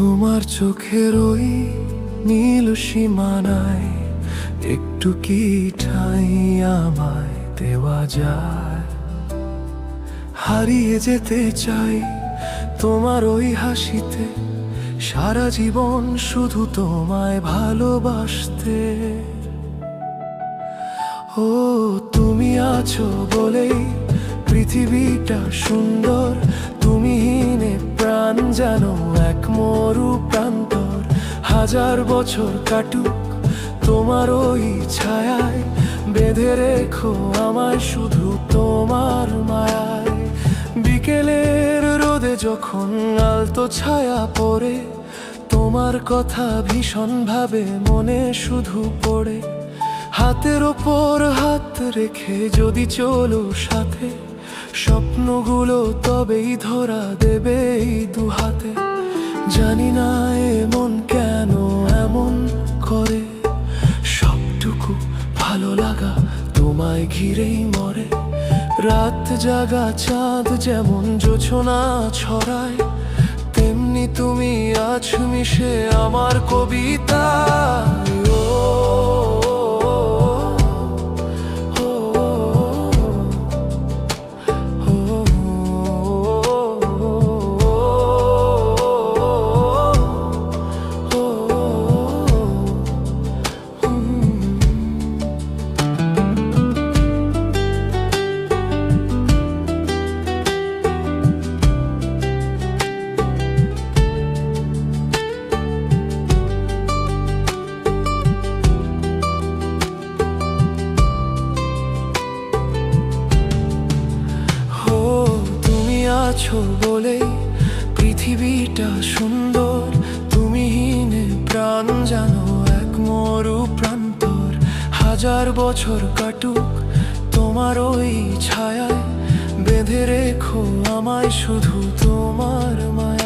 তোমার চোখের ওই নীল সীমানায় একটু কি ঠাঁই আমায় দেওয়া যায়? হারিয়ে যেতে চাই তোমার ওই হাসিতে, সারা জীবন শুধু তোমায় ভালোবাসতে। ও তুমি আছো বলেই পৃথিবীটা সুন্দর, তুমিহীনে প্রাণ যেন এক মরু প্রান্তর। হাজার বছর কাটুক তোমার ওই ছায়ায়, বেঁধে রেখো আমায় শুধু তোমার মায়ায়। বিকেলের রোদে যখন আলতো ছায়া পড়ে, তোমার কথা ভীষণ ভাবে মনে শুধু পড়ে। হাতের ওপর হাত রেখে যদি চলো সাথে, স্বপ্নগুলো তবেই ধরা দেবে এই দু হাতে। জানি না এ মন কেন এমন করে, সবটুকু ভালো লাগা তোমায় ঘিরেই মরে। রাত জাগা চাঁদ যেমন জোছনা ছড়ায়, তেমনি তুমি আছো মিশে আমার কবিতায়। আছো বলেই পৃথিবীটা সুন্দর, তুমিহীনে প্রাণ জানো এক মরু প্রান্তর। হাজার বছর কাটুক তোমার ওই ছায়ায়, বেঁধে রেখো আমায় শুধু তোমার মায়া।